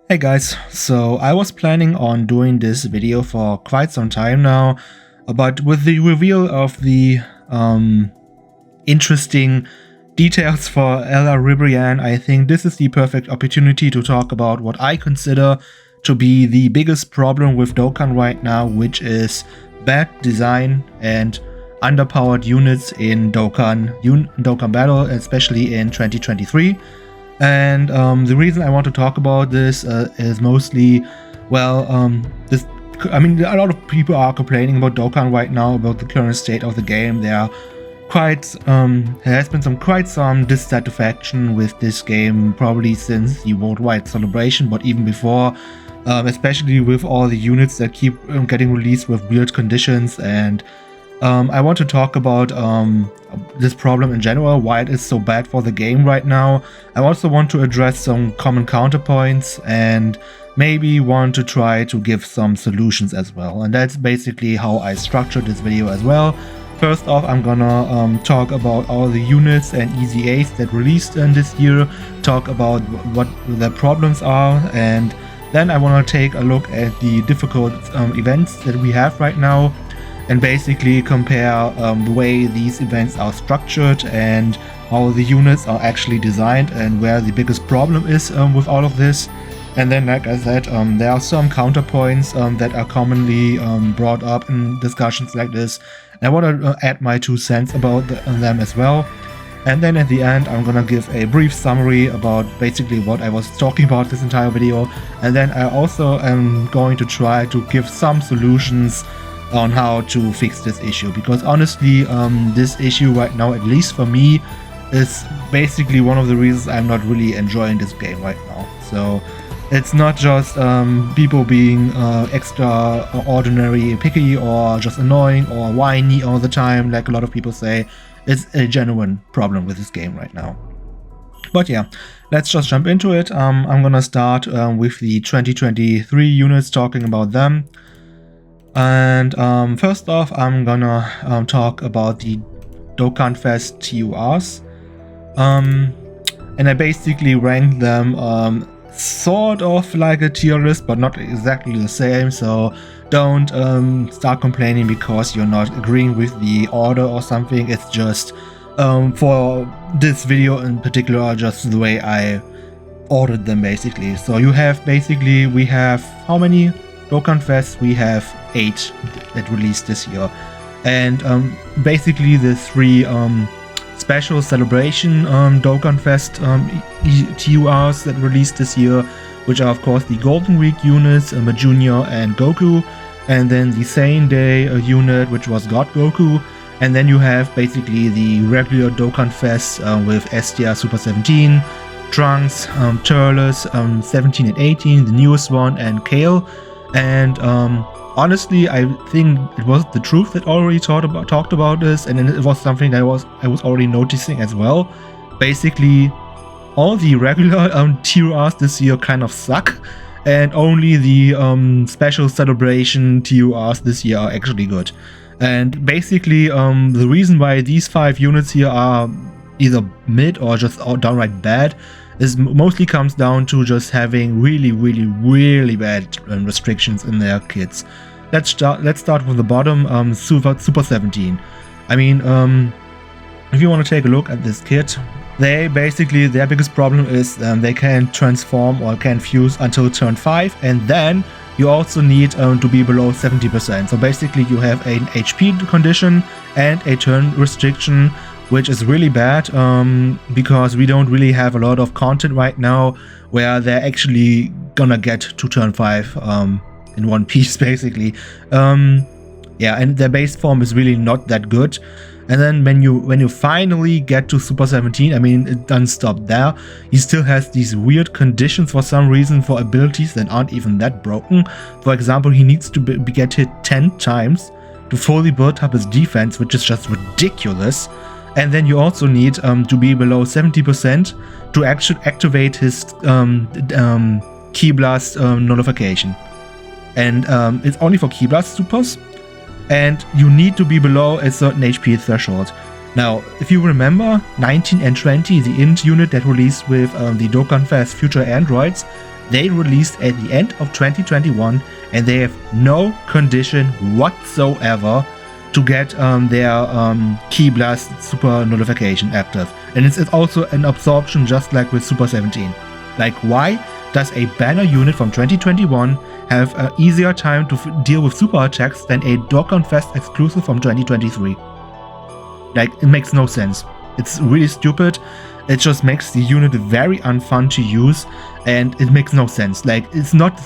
Hey guys, so I was planning on doing this video for quite some time now, but with the reveal of the interesting details for Ella Ribrian, I think this is the perfect opportunity to talk about what I consider to be the biggest problem with Dokkan right now, which is bad design and underpowered units in Dokkan Battle, especially in 2023. And the reason I want to talk about this is mostly, a lot of people are complaining about Dokkan right now, about the current state of the game. There has been quite some dissatisfaction with this game, probably since the worldwide celebration, but even before, especially with all the units that keep getting released with weird conditions. And I want to talk about this problem in general, why it is so bad for the game right now. I also want to address some common counterpoints and maybe want to try to give some solutions as well. And that's basically how I structured this video as well. First off, I'm gonna talk about all the units and EZAs that released in this year, talk about what the problems are, and then I want to take a look at the difficult events that we have right now, and basically compare the way these events are structured and how the units are actually designed and where the biggest problem is with all of this. And then, like I said, there are some counterpoints that are commonly brought up in discussions like this. And I want to add my 2 cents about them as well. And then at the end, I'm gonna give a brief summary about basically what I was talking about this entire video. And then I also am going to try to give some solutions on how to fix this issue, because honestly, this issue right now, at least for me, is basically one of the reasons I'm not really enjoying this game right now. So it's not just people being extraordinary picky or just annoying or whiny all the time, like a lot of people say. It's a genuine problem with this game right now. But yeah, let's just jump into it. I'm gonna start with the 2023 units, talking about them. And first off, I'm gonna talk about the Dokkan Fest TURs. And I basically ranked them sort of like a tier list, but not exactly the same. So don't start complaining because you're not agreeing with the order or something. It's just for this video in particular, just the way I ordered them basically. So you have basically, we have how many Dokkan Fests? We have 8 that released this year, and basically the 3 special celebration Dokkan Fest TURs that released this year, which are of course the Golden Week units, Junior and Goku, and then the same day unit, which was God Goku. And then you have basically the regular Dokkan Fest with Estia Super 17, Trunks, Turles, 17 and 18, the newest one, and Kale. And honestly, I think it was the truth that already talked about this, and it was something that I was already noticing as well. Basically, all the regular TURs this year kind of suck, and only the special celebration TURs this year are actually good. And basically, the reason why these 5 units here are either mid or just downright bad is mostly comes down to just having really bad restrictions in their kits. Let's start with the bottom, Super 17. I mean, if you want to take a look at this kit, their biggest problem is they can't transform or can't fuse until turn 5, and then you also need to be below 70%. So basically you have an HP condition and a turn restriction, which is really bad because we don't really have a lot of content right now where they're actually gonna get to turn 5 in one piece basically. Yeah, and their base form is really not that good. And then when you finally get to Super 17, I mean, it doesn't stop there. He still has these weird conditions for some reason for abilities that aren't even that broken. For example, he needs to get hit 10 times to fully build up his defense, which is just ridiculous. And then you also need to be below 70% to actually activate his Ki Blast nullification. And it's only for Ki Blast supers. And you need to be below a certain HP threshold. Now, if you remember, 19 and 20, the int unit that released with the Dokkan Fest Future Androids, they released at the end of 2021, and they have no condition whatsoever to get their Ki Blast super notification active. And it's also an absorption just like with Super 17. Like, why does a banner unit from 2021 have an easier time to deal with super attacks than a Dokkan Fest exclusive from 2023? Like, it makes no sense. It's really stupid. It just makes the unit very unfun to use, and it makes no sense. Like, it's not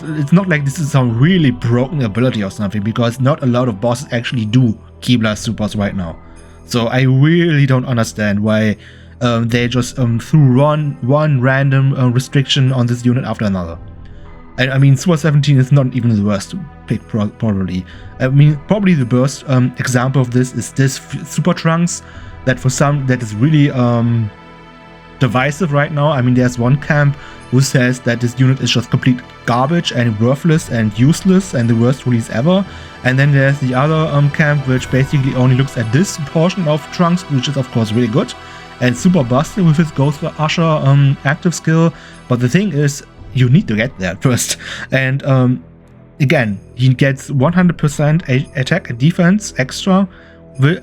like this is some really broken ability or something, because not a lot of bosses actually do Ki Blast supers right now. So I really don't understand why they just threw one random restriction on this unit after another. And I mean, Super 17 is not even the worst pick, probably. I mean, probably the worst example of this is this Super Trunks, that for some, that is really divisive right now. I mean, there's one camp who says that this unit is just complete garbage and worthless and useless and the worst release ever. And then there's the other camp which basically only looks at this portion of Trunks, which is of course really good and super busted with his Ghost Usher active skill. But the thing is, you need to get there first. And again, he gets 100% attack and defense extra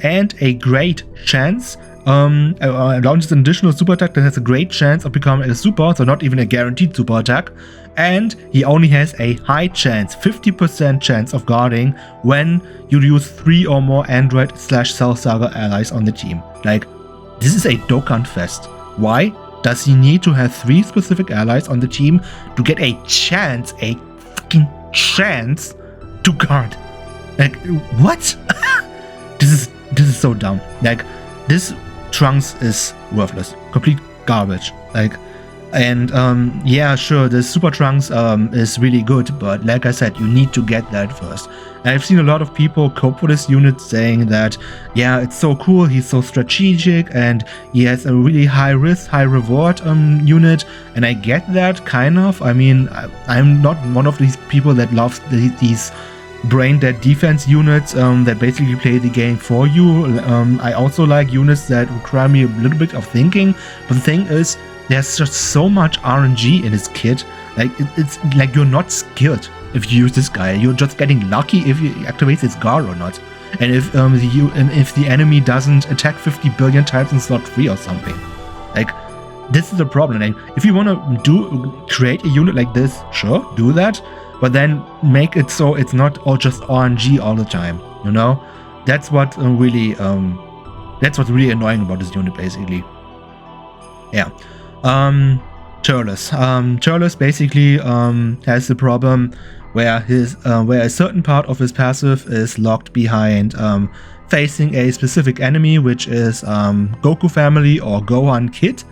and a great chance. Launches an additional super attack that has a great chance of becoming a super, so not even a guaranteed super attack. And he only has a high chance, 50% chance of guarding when you use 3 or more Android/Cell Saga allies on the team. Like, this is a Dokkan Fest. Why does he need to have 3 specific allies on the team to get a chance, a fucking chance to guard? Like, what? This is so dumb. Like, this Trunks is worthless, complete garbage. Like, and yeah, sure, the Super Trunks is really good, but like I said, you need to get that first. And I've seen a lot of people cope with this unit saying that, yeah, it's so cool, he's so strategic, and he has a really high risk, high reward unit, and I get that, kind of. I mean, I'm not one of these people that loves these brain dead defense units that basically play the game for you. I also like units that require me a little bit of thinking, but the thing is, there's just so much RNG in his kit. Like, it's like you're not skilled if you use this guy. You're just getting lucky if you activate his guard or not, and if the enemy doesn't attack 50 billion times in slot 3 or something. Like, this is the problem. Like, if you want to create a unit like this, sure, do that. But then make it so it's not all just RNG all the time, you know? That's what really that's what's really annoying about this unit, basically. Yeah. Turles. Turles basically has the problem where where a certain part of his passive is locked behind facing a specific enemy, which is Goku family or Gohan kid.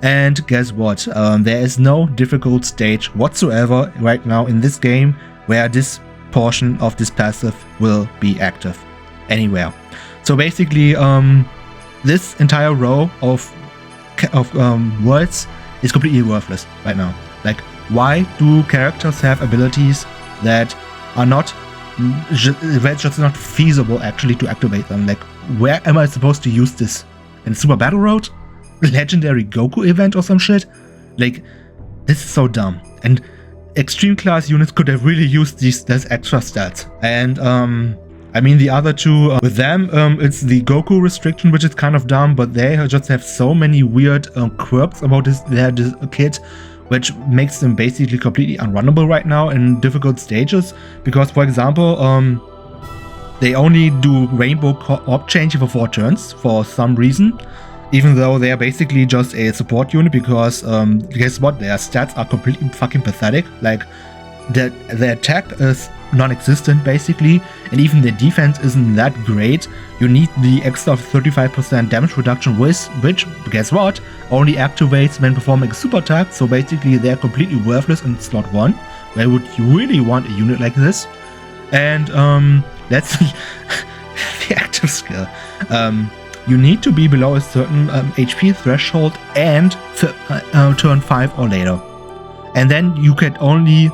And guess what? There is no difficult stage whatsoever right now in this game where this portion of this passive will be active anywhere. So basically, this entire row of words is completely worthless right now. Like, why do characters have abilities that are not just not feasible actually to activate them? Like, where am I supposed to use this? In Super Battle Road? Legendary Goku event or some shit? Like, this is so dumb. And extreme class units could have really used these extra stats. And I mean, the other two, with them, it's the Goku restriction, which is kind of dumb, but they just have so many weird quirks about their kit, which makes them basically completely unrunnable right now in difficult stages. Because, for example, they only do Rainbow Orb changing for 4 turns for some reason, even though they are basically just a support unit, because guess what, their stats are completely fucking pathetic. Like, their attack is non-existent basically, and even their defense isn't that great. You need the extra 35% damage reduction, which, guess what, only activates when performing a super attack, so basically they're completely worthless in slot 1. Where would you really want a unit like this? And that's the active skill. You need to be below a certain HP threshold and turn 5 or later. And then you can only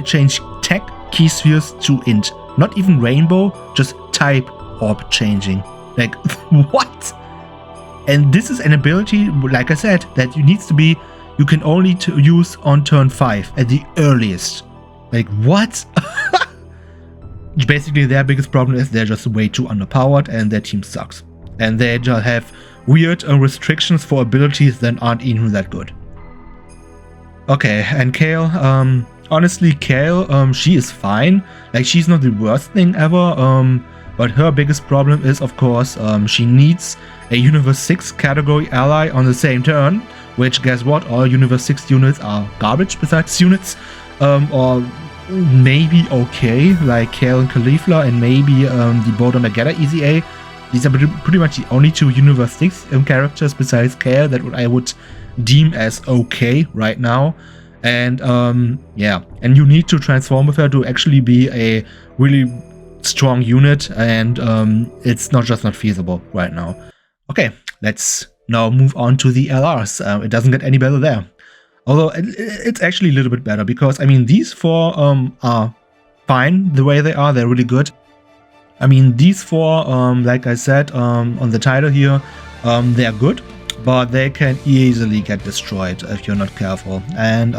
change tech key spheres to int. Not even rainbow, just type orb changing. Like, what? And this is an ability, like I said, that you need to be you can only use on turn 5 at the earliest. Like, what? Basically, their biggest problem is they're just way too underpowered and their team sucks. And they just have weird restrictions for abilities that aren't even that good. Okay, and Kale, honestly, Kale, she is fine. Like, she's not the worst thing ever, but her biggest problem is, of course, she needs a Universe 6 category ally on the same turn, which, guess what, all Universe 6 units are garbage besides units, or maybe okay, like Kale and Caulifla, and maybe the Boat on the Gather EZA. These are pretty much the only 2 Universe 6 characters besides Kale that I would deem as okay right now. And yeah, and you need to transform with her to actually be a really strong unit, and it's not feasible right now. Okay, let's now move on to the LRs. It doesn't get any better there. Although it's actually a little bit better, because I mean, these 4 are fine the way they are. They're really good. I mean, these 4, like I said on the title here, they're good, but they can easily get destroyed if you're not careful. And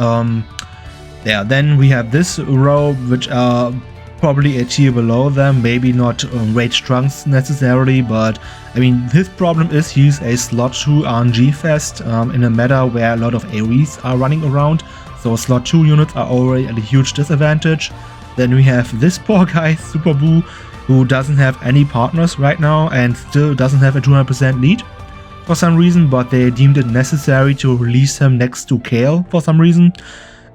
yeah, then we have this row, which are probably a tier below them, maybe not Rage Trunks necessarily, but I mean, his problem is he's a slot 2 RNG fest in a meta where a lot of AoEs are running around, so slot 2 units are already at a huge disadvantage. Then we have this poor guy, Super Boo, who doesn't have any partners right now and still doesn't have a 200% lead for some reason, but they deemed it necessary to release him next to Kale for some reason.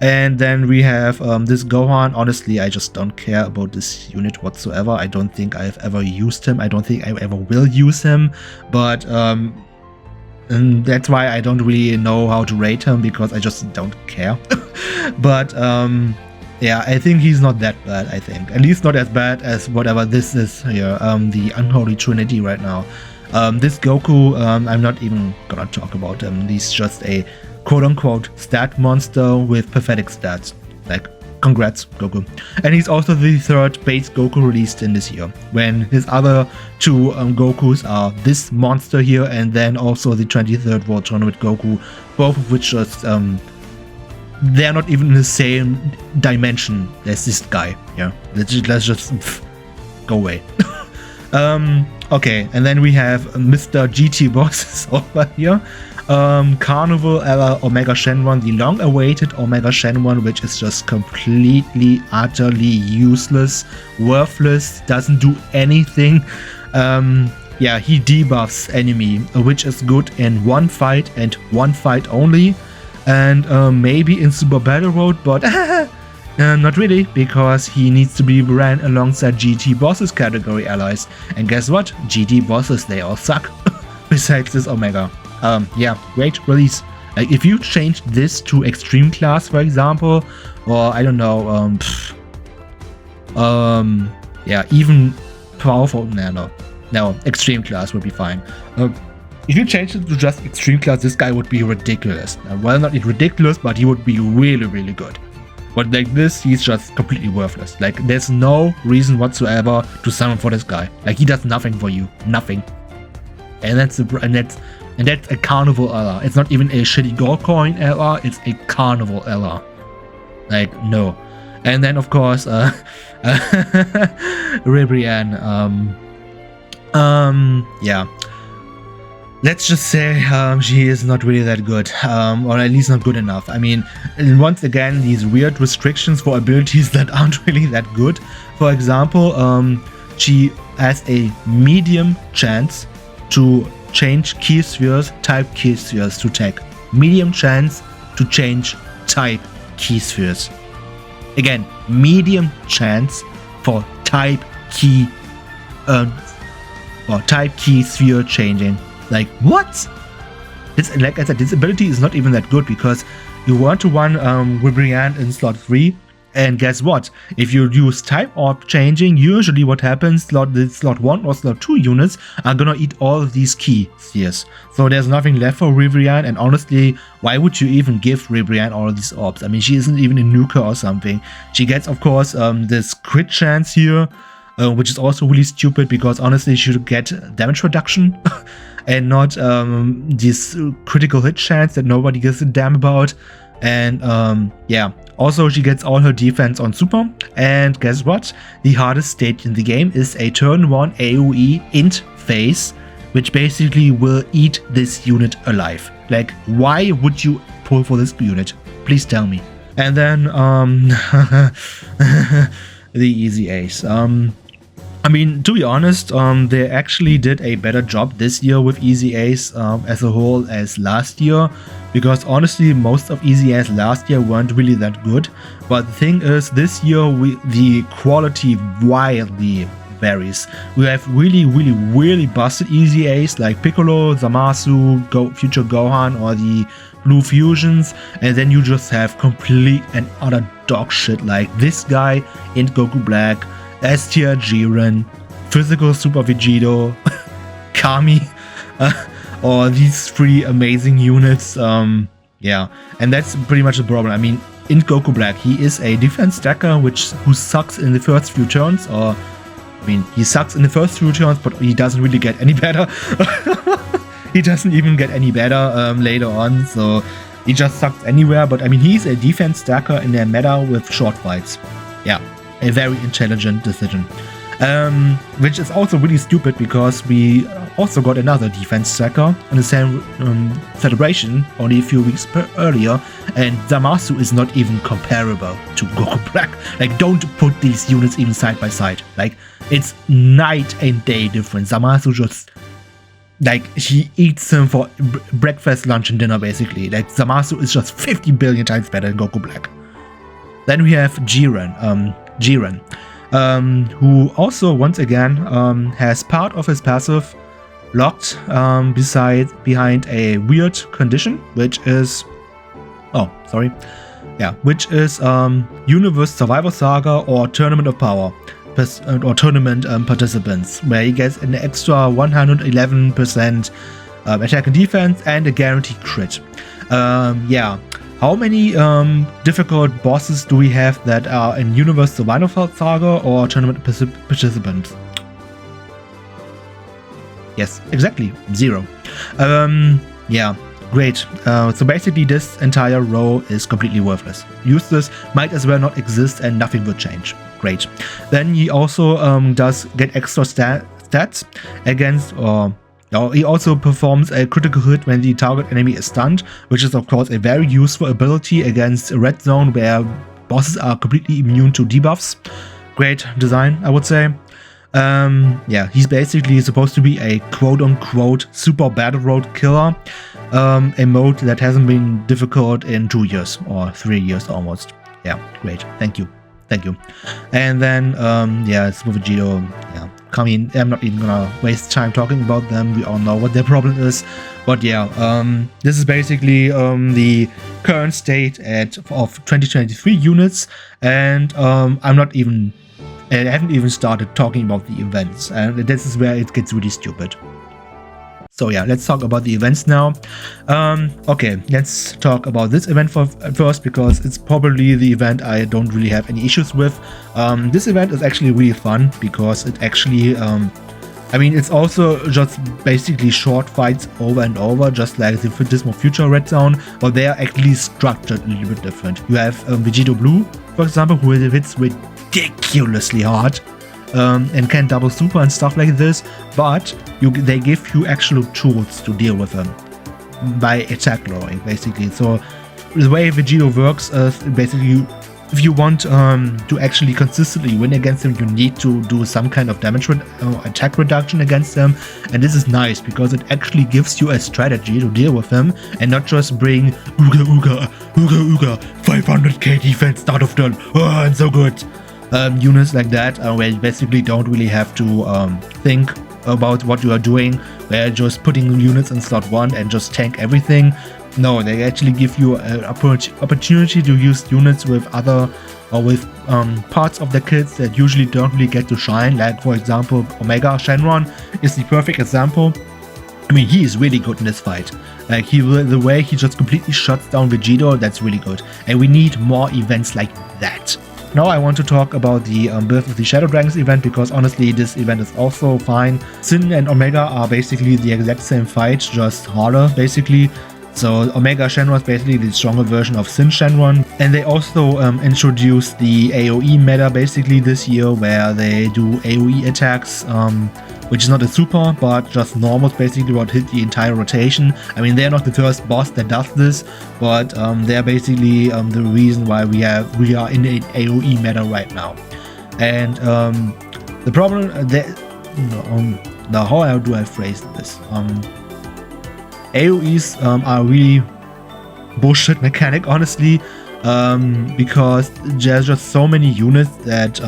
And then we have this Gohan. Honestly, I just don't care about this unit whatsoever. I don't think I've ever used him. I don't think I ever will use him. But and that's why I don't really know how to rate him, because I just don't care. But yeah, I think he's not that bad, I think. At least not as bad as whatever this is here, the Unholy Trinity right now. This Goku, I'm not even gonna talk about him. He's just a quote-unquote stat monster with pathetic stats. Like, congrats, Goku. And he's also the 3rd base Goku released in this year, when his other 2 Gokus are this monster here, and then also the 23rd World Tournament Goku, both of which just, they're not even in the same dimension as this guy. Yeah, let's just go away. Okay, and then we have Mr. GT Bosses over here. Carnival Omega Shenron, the long-awaited Omega Shenron, which is just completely, utterly useless, worthless, doesn't do anything. Yeah, he debuffs enemy, which is good in 1 fight and 1 fight only, and maybe in Super Battle Road, but not really, because he needs to be ran alongside GT Bosses category allies, and guess what? GT Bosses, they all suck, besides this Omega. Yeah, great release. Like, if you change this to Extreme Class, for example, or I don't know, yeah, even powerful, no, Extreme Class would be fine. If you change it to just Extreme Class, this guy would be ridiculous. Well, not ridiculous, but he would be really, really good. But like this, he's just completely worthless. Like, there's no reason whatsoever to summon for this guy. Like, he does nothing for you, nothing. And that's a Carnival LR. It's not even a shitty gold coin LR, it's a Carnival LR. Like, no. And then, of course, Ribrianne, yeah. Let's just say she is not really that good, or at least not good enough. I mean, once again, these weird restrictions for abilities that aren't really that good. For example, she has a medium chance to change key spheres, type key spheres to tech. Medium chance to change type key spheres. Again, medium chance for type key sphere changing. Like, what? This, like I said, this ability is not even that good, because you want to run Ribrianne in slot 3, and guess what? If you use type orb changing, usually what happens, slot 1 or slot 2 units are gonna eat all of these key spheres. So there's nothing left for Ribrianne, and honestly, why would you even give Ribrianne all of these orbs? I mean, she isn't even a nuker or something. She gets, of course, this crit chance here, which is also really stupid, because honestly she should get damage reduction. and not this critical hit chance that nobody gives a damn about. And yeah, also she gets all her defense on super. And guess what? The hardest stage in the game is a turn 1 AoE int phase, which basically will eat this unit alive. Like, why would you pull for this unit? Please tell me. And then the EZAs. I mean, to be honest, they actually did a better job this year with EZAs as a whole as last year, because honestly, most of EZAs last year weren't really that good. But the thing is, this year the quality wildly varies. We have really busted EZAs like Piccolo, Zamasu, Future Gohan, or the Blue Fusions, and then you just have complete and utter dog shit like this guy in Goku Black, S-tier Jiren, Physical Super Vegito, Kami, or these 3 amazing units. Yeah, and that's pretty much the problem. I mean, in Goku Black, he is a defense stacker who sucks in the first few turns, or I mean, he sucks in the first few turns, but he doesn't really get any better. He doesn't even get any better later on, so he just sucks anywhere. But I mean, he's a defense stacker in their meta with short fights. Yeah, a very intelligent decision. Which is also really stupid, because we also got another defense stacker in the same celebration only a few weeks earlier, and Zamasu is not even comparable to Goku Black. Like, don't put these units even side by side. Like, it's night and day difference. Zamasu just, like, he eats him for breakfast, lunch, and dinner, basically. Like, Zamasu is just 50 billion times better than Goku Black. Then we have Jiren, who also, once again, has part of his passive locked behind a weird condition, which is, Universe Survivor Saga or Tournament of Power, or Tournament Participants, where he gets an extra 111% attack and defense and a guaranteed crit. Yeah. How many difficult bosses do we have that are in Universe Survivor Saga or Tournament Participants? Yes, exactly, 0. Yeah, great. So basically this entire row is completely worthless. Useless, might as well not exist, and nothing will change. Great. Then he also does get extra stats against, he also performs a critical hit when the target enemy is stunned, which is of course a very useful ability against a red zone where bosses are completely immune to debuffs. Great design, I would say. Yeah, he's basically supposed to be a quote-unquote super battle road killer, a mode that hasn't been difficult in 2 years or 3 years almost. Yeah, great, thank you. And then, yeah, Super Vegito, yeah. I mean, I'm not even gonna waste time talking about them. We all know what their problem is. But yeah, this is basically the current state of 2023 units, and I haven't even started talking about the events, and this is where it gets really stupid. So yeah, let's talk about the events now. Okay, let's talk about this event first, because it's probably the event I don't really have any issues with. This event is actually really fun, because it actually, I mean, it's also just basically short fights over and over, just like the Dismal Future Red Zone, but they are actually structured a little bit different. You have Vegito Blue, for example, who hits ridiculously hard. And can double super and stuff like this, but they give you actual tools to deal with them by attack lowering, basically. So the way Vegito works is basically, if you want to actually consistently win against them, you need to do some kind of damage attack reduction against them, and this is nice because it actually gives you a strategy to deal with them and not just bring Uga 500k defense start of turn, oh, I'm so good. Units like that, where you basically don't really have to think about what you are doing, where you're just putting units in slot 1 and just tank everything. No, they actually give you an opportunity to use units with parts of the kits that usually don't really get to shine, like for example Omega Shenron is the perfect example. I mean, he is really good in this fight. Like, the way he just completely shuts down Vegito, that's really good, and we need more events like that. Now I want to talk about the Birth of the Shadow Dragons event, because honestly this event is also fine. Sin and Omega are basically the exact same fight, just harder basically. So Omega Shenron is basically the stronger version of Sin Shenron. And they also introduced the AoE meta basically this year, where they do AoE attacks, which is not a super, but just normals basically what hit the entire rotation. I mean, they're not the first boss that does this, but they're basically the reason why we are in an AoE meta right now. And the problem now how do I phrase this? AoEs are really bullshit mechanic, honestly, because there's just so many units that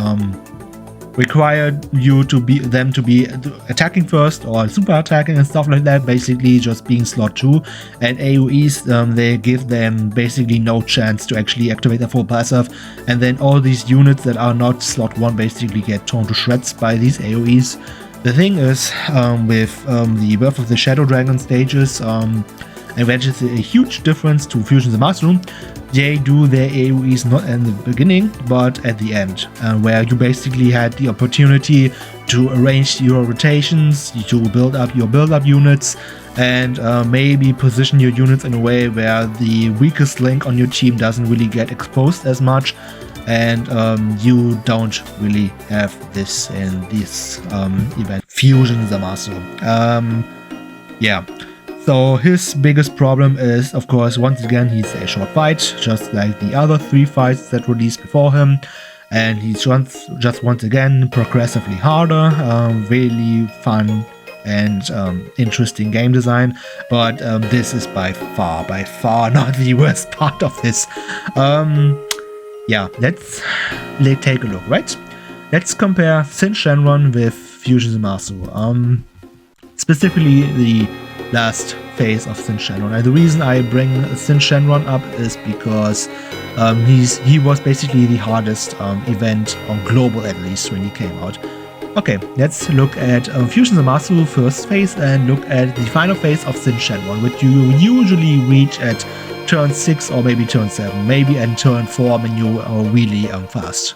require you to be attacking first or super attacking and stuff like that, basically just being slot 2. And AoEs, they give them basically no chance to actually activate their full passive, and then all these units that are not slot 1 basically get torn to shreds by these AoEs. The thing is, with the Birth of the Shadow Dragon stages, and which is a huge difference to Fusion Zamasu, they do their AoEs not in the beginning, but at the end, where you basically had the opportunity to arrange your rotations, to build up your build-up units, and maybe position your units in a way where the weakest link on your team doesn't really get exposed as much. And you don't really have this in this event, Fusion Zamasu. Yeah, so his biggest problem is, of course, once again, he's a short fight, just like the other 3 fights that released before him. And he's just once again progressively harder, really fun and interesting game design. But this is by far not the worst part of this. Yeah, let's take a look, right? Let's compare Sin Shenron with Fusion Zamasu. Specifically the last phase of Sin Shenron. And the reason I bring Sin Shenron up is because he was basically the hardest event on global, at least, when he came out. Okay, let's look at Fusion Zamasu first phase and look at the final phase of Sin Shenron, which you usually reach at turn 6 or maybe turn 7, maybe at turn 4 when you are really fast.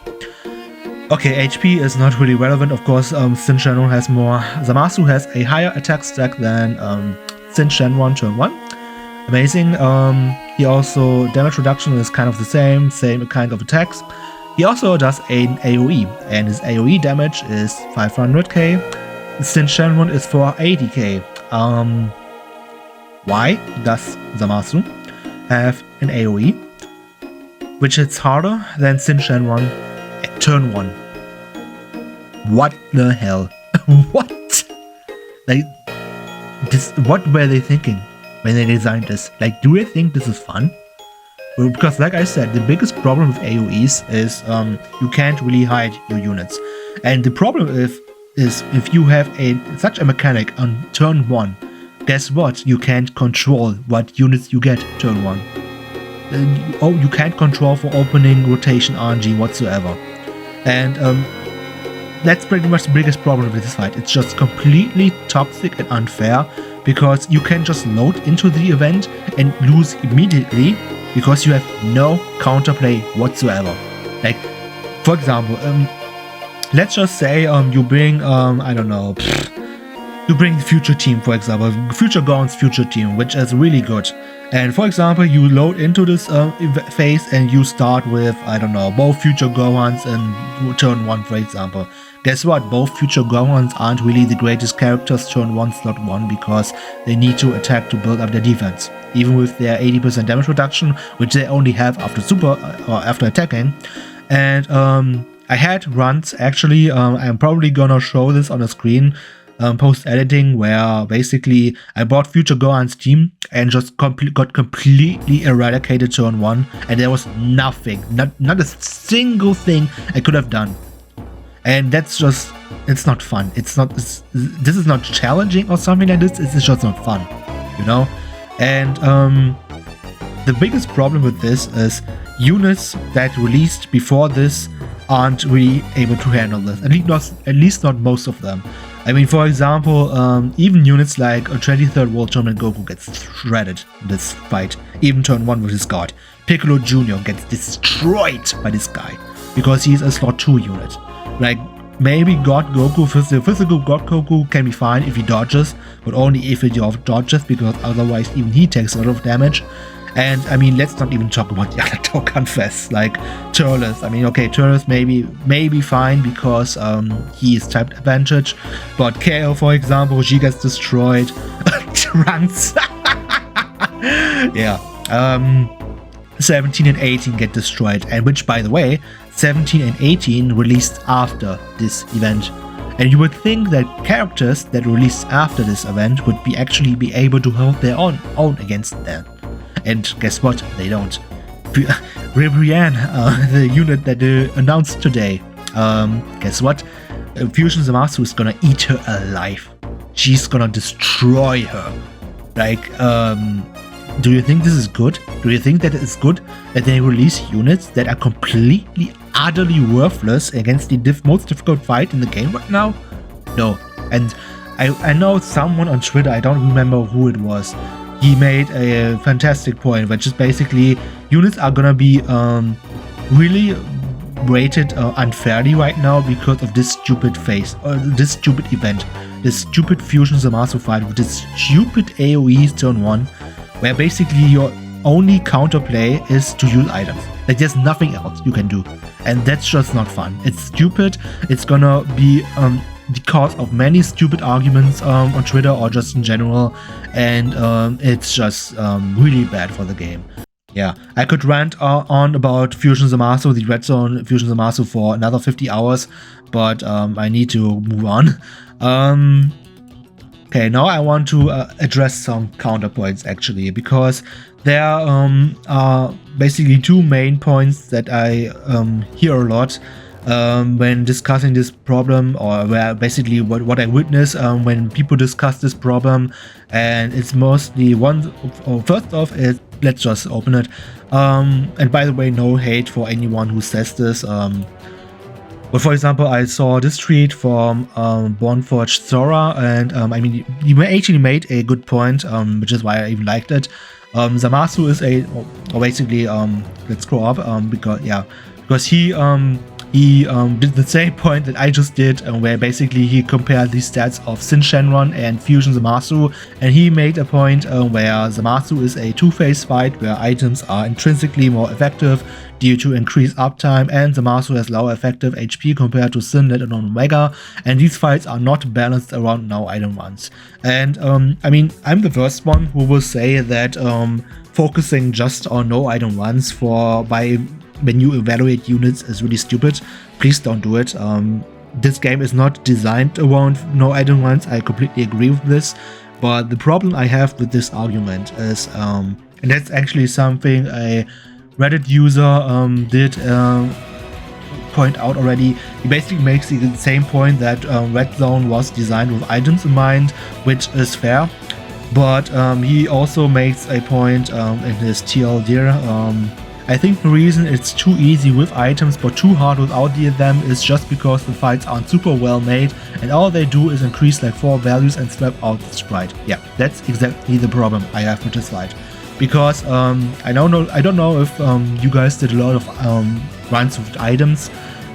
Okay, HP is not really relevant, of course. Sin Shenron has more. Zamasu has a higher attack stack than Sin Shenron turn 1. Amazing. He also, damage reduction is kind of the same kind of attacks. He also does an AoE, and his AoE damage is 500k. Sin Shenron is for 80k. Why does Zamasu have an AoE which hits harder than Sin Shenron at turn 1? What the hell? What? Like, this, what were they thinking when they designed this? Like, do they think this is fun? Well, because like I said, the biggest problem with AoEs is you can't really hide your units. And the problem is if you have such a mechanic on turn 1, guess what? You can't control what units you get turn 1. You can't control for opening, rotation, RNG whatsoever. And that's pretty much the biggest problem with this fight. It's just completely toxic and unfair, because you can just load into the event and lose immediately because you have no counterplay whatsoever. Like, for example, let's just say you bring, I don't know, you bring the future team, for example, Future Gohan's future team, which is really good. And for example, you load into this phase and you start with, I don't know, both Future Gohans and turn 1, for example. Guess what? Both Future Gohans aren't really the greatest characters turn 1 slot 1, because they need to attack to build up their defense. Even with their 80% damage reduction, which they only have after super or after attacking. And I had runs, actually, I'm probably gonna show this on the screen post-editing, where basically I bought Future Gohan's team and just got completely eradicated turn 1, and there was nothing, not a single thing I could have done. And that's just, it's not fun. This is not challenging or something like this, it's just not fun, you know? And the biggest problem with this is units that released before this aren't really able to handle this, at least not most of them. I mean, for example, even units like a 23rd World Tournament Goku gets shredded in this fight, even turn 1 with his guard. Piccolo Jr. gets destroyed by this guy. because he's a slot 2 unit. Like, maybe God Goku, physical God Goku can be fine if he dodges, but only if he dodges, because otherwise even he takes a lot of damage. And I mean, let's not even talk about the other Dokkan Fests, like TURs. I mean, okay, TURs maybe fine because he is typed advantage, but KO, for example, she gets destroyed. Trunks. Yeah. 17 and 18 get destroyed, and which, by the way, 17 and 18 released after this event. And you would think that characters that released after this event would actually be able to hold their own against them. And guess what? They don't. Ribrianne, the unit that they announced today, guess what? Fusion Zamasu is gonna eat her alive. She's gonna destroy her. Like, do you think this is good? Do you think that it's good that they release units that are completely, utterly worthless against the most difficult fight in the game right now? No. And I know someone on Twitter, I don't remember who it was, he made a fantastic point, which is basically units are gonna be really rated unfairly right now because of this stupid this stupid event, this stupid Fusion Zamasu fight with this stupid AoE turn 1, where basically your only counterplay is to use items. Like, there's nothing else you can do, and that's just not fun. It's stupid. It's gonna be the cause of many stupid arguments on Twitter or just in general, and it's just really bad for the game. Yeah, I could rant on about Fusion Zamasu, the Red Zone Fusion Zamasu, for another 50 hours, but I need to move on. Okay, now I want to address some counterpoints, actually, because there are basically two main points that I hear a lot when discussing this problem, or where basically what I witness when people discuss this problem. And it's mostly first off is, let's just open it, and by the way, no hate for anyone who says this, but for example, I saw this tweet from Bornforged Sora, and I mean, he actually made a good point, which is why I even liked it. Zamasu is or basically, let's scroll up, because he did the same point that I just did, where basically he compared the stats of Sin Shenron and Fusion Zamasu, and he made a point where Zamasu is a two-phase fight where items are intrinsically more effective due to increased uptime, and Zamasu has lower effective HP compared to Sin, Let alone Omega, and these fights are not balanced around no item runs. And I mean, I'm the first one who will say that focusing just on no item runs when you evaluate units is really stupid. Please don't do it. This game is not designed around no item runs. I completely agree with this, but the problem I have with this argument is, and that's actually something a Reddit user did point out already. He basically makes the same point that Red Zone was designed with items in mind, which is fair, but he also makes a point in his TLD. I think the reason it's too easy with items but too hard without them is just because the fights aren't super well made, and all they do is increase like 4 values and swap out the sprite. Yeah, that's exactly the problem I have with this fight. Because I don't know if you guys did a lot of runs with items,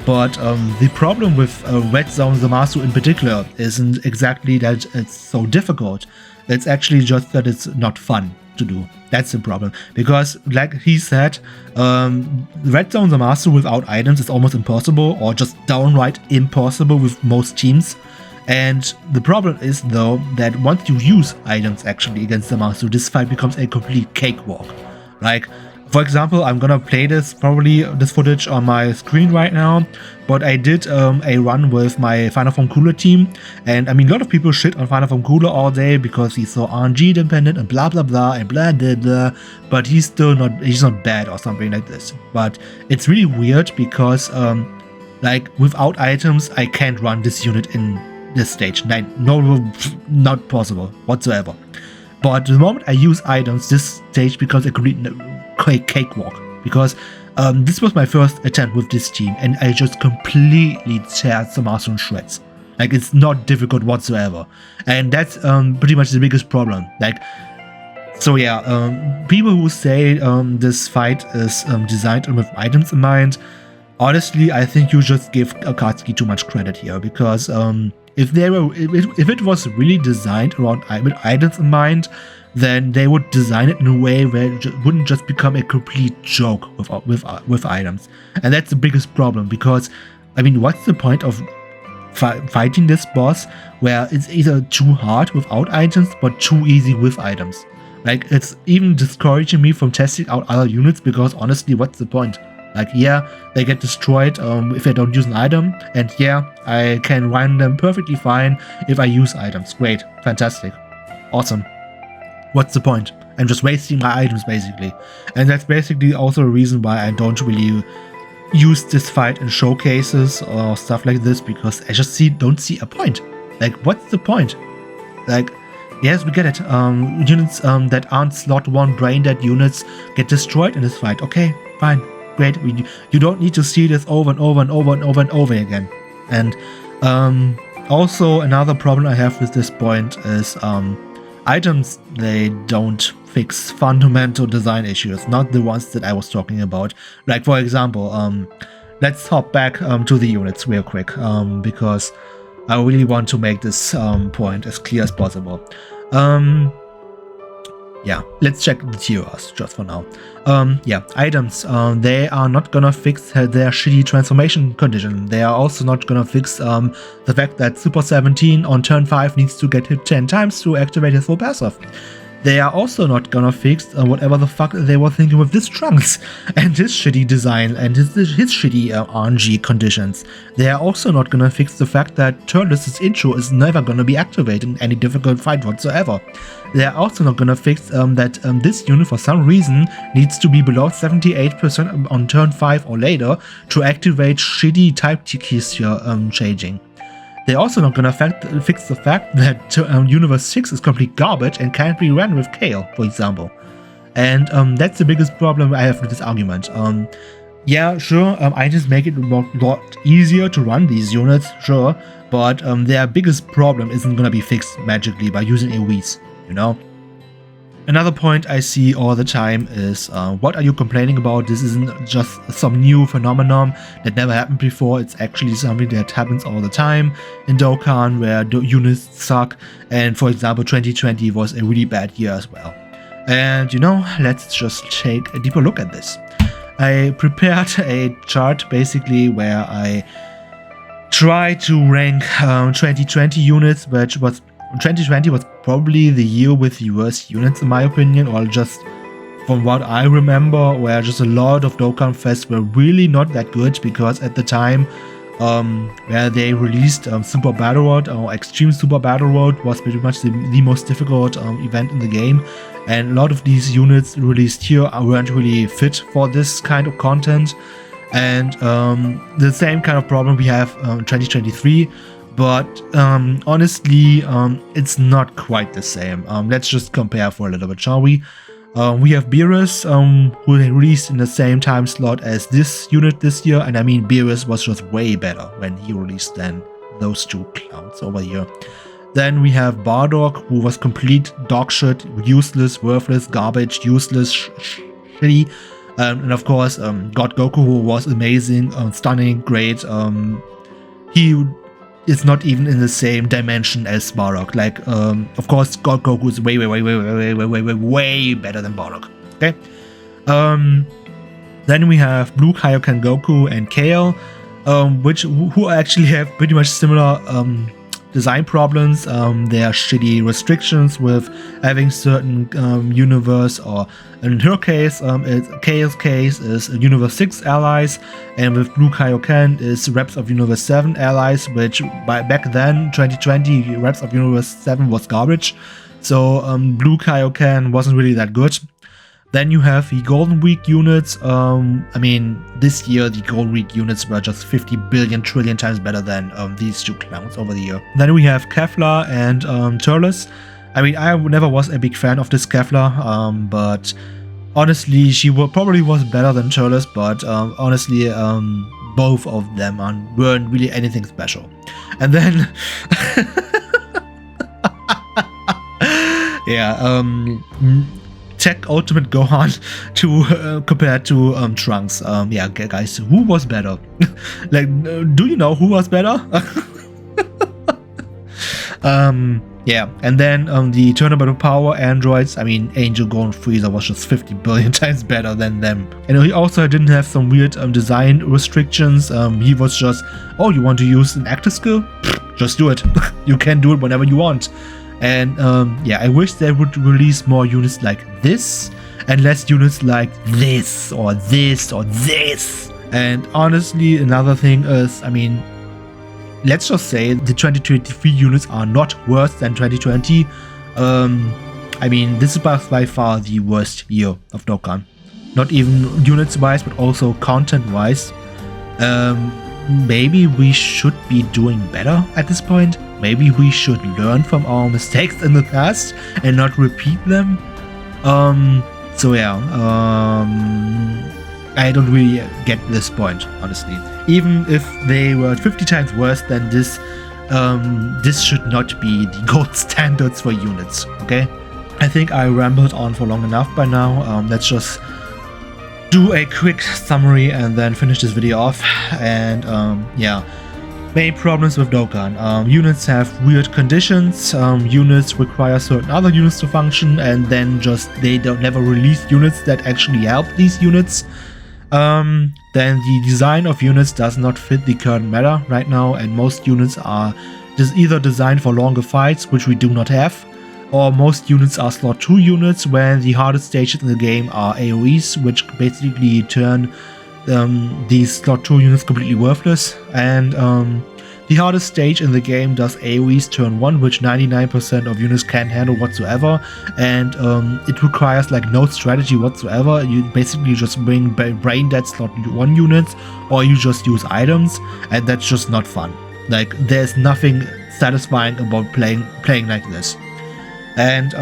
but the problem with Red Zone Zamasu in particular isn't exactly that it's so difficult. It's actually just that it's not fun to do. That's the problem. Because, like he said, Red Zone Zamasu without items is almost impossible, or just downright impossible with most teams. And the problem is, though, that once you use items actually against Zamasu, this fight becomes a complete cakewalk. Like, for example, I'm gonna play this footage on my screen right now, but I did a run with my Final Form Cooler team, and I mean, a lot of people shit on Final Form Cooler all day because he's so RNG dependent and blah blah blah and blah blah blah, but he's not bad or something like this. But it's really weird because like, without items I can't run this unit in this stage. No, not possible whatsoever. But the moment I use items, this stage becomes a complete cakewalk. Because this was my first attempt with this team, and I just completely tear Zamasu in shreds. Like, it's not difficult whatsoever, and that's pretty much the biggest problem. Like, so yeah, people who say this fight is designed with items in mind, honestly, I think you just give Akatsuki too much credit here, because if it was really designed around with items in mind, then they would design it in a way where it wouldn't just become a complete joke with items. And that's the biggest problem, because, I mean, what's the point of fighting this boss where it's either too hard without items but too easy with items? Like, it's even discouraging me from testing out other units, because honestly, what's the point? Like, yeah, they get destroyed if I don't use an item, and yeah, I can run them perfectly fine if I use items. Great, fantastic, awesome. What's the point? I'm just wasting my items, basically. And that's basically also a reason why I don't really use this fight in showcases or stuff like this, because I just don't see a point. Like, what's the point? Like, yes, we get it. Units that aren't slot 1 brain dead units get destroyed in this fight. Okay, fine, great. You don't need to see this over and over and over and over and over again. And also another problem I have with this point is items, they don't fix fundamental design issues, not the ones that I was talking about. Like, for example, let's hop back to the units real quick, because I really want to make this point as clear as possible. Yeah, let's check the TURs just for now. Yeah, items, they are not gonna fix their shitty transformation condition. They are also not gonna fix the fact that Super 17 on turn 5 needs to get hit 10 times to activate his full passive. They are also not gonna fix whatever the fuck they were thinking with this Trunks and his shitty design and his shitty RNG conditions. They are also not gonna fix the fact that Turles' intro is never gonna be activated in any difficult fight whatsoever. They are also not gonna fix that this unit for some reason needs to be below 78% on turn 5 or later to activate shitty type keys changing. They're also not gonna fix the fact that Universe 6 is complete garbage and can't be run with Kale, for example. And that's the biggest problem I have with this argument. Yeah, sure, I just make it a lot easier to run these units, sure, but their biggest problem isn't gonna be fixed magically by using AoEs, you know? Another point I see all the time is, what are you complaining about? This isn't just some new phenomenon that never happened before. It's actually something that happens all the time in Dokkan, where the units suck. And for example, 2020 was a really bad year as well. And you know, let's just take a deeper look at this. I prepared a chart basically where I try to rank 2020 units, which was 2020 was probably the year with the worst units in my opinion, or just from what I remember, where just a lot of Dokkan Fests were really not that good, because at the time where they released Super Battle World or Extreme Super Battle World was pretty much the most difficult event in the game, and a lot of these units released here weren't really fit for this kind of content. And the same kind of problem we have 2023. But honestly, it's not quite the same. Let's just compare for a little bit, shall we? We have Beerus, who released in the same time slot as this unit this year, and I mean Beerus was just way better when he released than those two clowns over here. Then we have Bardock, who was complete dog shit, useless, worthless, garbage, useless, shitty. And of course, God Goku, who was amazing, stunning, great. He is not even in the same dimension as Bardock. Like, of course, God Goku is way better than Bardock. Okay. Then we have Blue Kaioken Goku and Kale, who actually have pretty much similar design problems. There are shitty restrictions with having certain universe, or in her case, Kale's case is Universe 6 allies, and with Blue Kaioken is reps of Universe 7 allies, which back then, 2020, reps of Universe 7 was garbage. So Blue Kaioken wasn't really that good. Then you have the Golden Week units. I mean, this year the Golden Week units were just 50 billion trillion times better than these two clowns over the year. Then we have Kefla and Turles. I mean, I never was a big fan of this Kefla, but honestly, she probably was better than Turles, but honestly, both of them weren't really anything special. And then, yeah, Tech Ultimate Gohan to compared to Trunks. Yeah, guys, who was better? Like, do you know who was better? Yeah, and then the Tournament of Power androids, I mean, Angel, Gohan, Frieza was just 50 billion times better than them. And he also didn't have some weird design restrictions. He was just, oh, you want to use an active skill? Just do it. You can do it whenever you want. And yeah, I wish they would release more units like this and less units like this or this or this. And honestly, another thing is, I mean, let's just say the 2023 units are not worse than 2020. I mean, this is by far the worst year of Dokkan. Not even units wise, but also content wise. Maybe we should be doing better at this point. Maybe we should learn from our mistakes in the past and not repeat them. So yeah, I don't really get this point, honestly. Even if they were 50 times worse than this, this should not be the gold standards for units, okay? I think I rambled on for long enough by now. Let's just do a quick summary and then finish this video off. And yeah, main problems with Dokkan. Units have weird conditions, units require certain other units to function, and then just they don't never release units that actually help these units. Then the design of units does not fit the current meta right now, and most units are just either designed for longer fights, which we do not have, or most units are slot 2 units when the hardest stages in the game are AoEs, which basically turn these slot 2 units completely worthless. And the hardest stage in the game does AoEs turn 1, which 99% of units can't handle whatsoever, and it requires like no strategy whatsoever. You basically just bring brain dead slot 1 units, or you just use items, and that's just not fun. Like, there's nothing satisfying about playing like this. And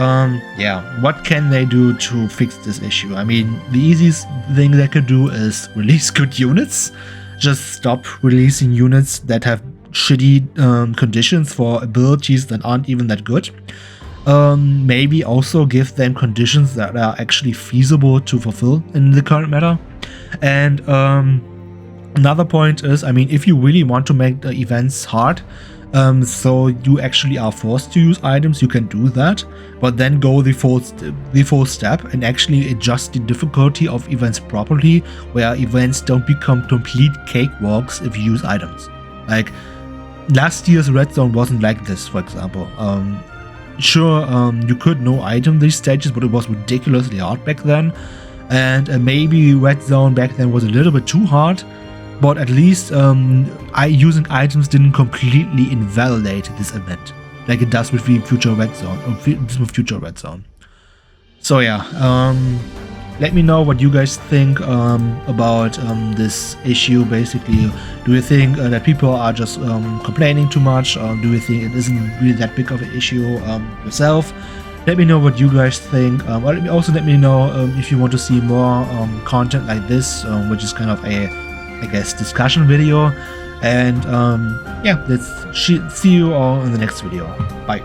yeah, what can they do to fix this issue? I mean, the easiest thing they could do is release good units. Just stop releasing units that have shitty conditions for abilities that aren't even that good. Maybe also give them conditions that are actually feasible to fulfill in the current meta. And another point is, I mean, if you really want to make the events hard, so you actually are forced to use items, you can do that, but then go the full step and actually adjust the difficulty of events properly, where events don't become complete cakewalks if you use items. Like, last year's Red Zone wasn't like this, for example. Sure, you could no item these stages, but it was ridiculously hard back then, and maybe Red Zone back then was a little bit too hard, but at least using items didn't completely invalidate this event, like it does with the future Red Zone, or with future Red Zone. So yeah, let me know what you guys think about this issue. Basically, do you think that people are just complaining too much, or do you think it isn't really that big of an issue yourself? Let me know what you guys think. Also let me know if you want to see more content like this, which is kind of a, I guess, discussion video. And yeah, let's see you all in the next video. Bye.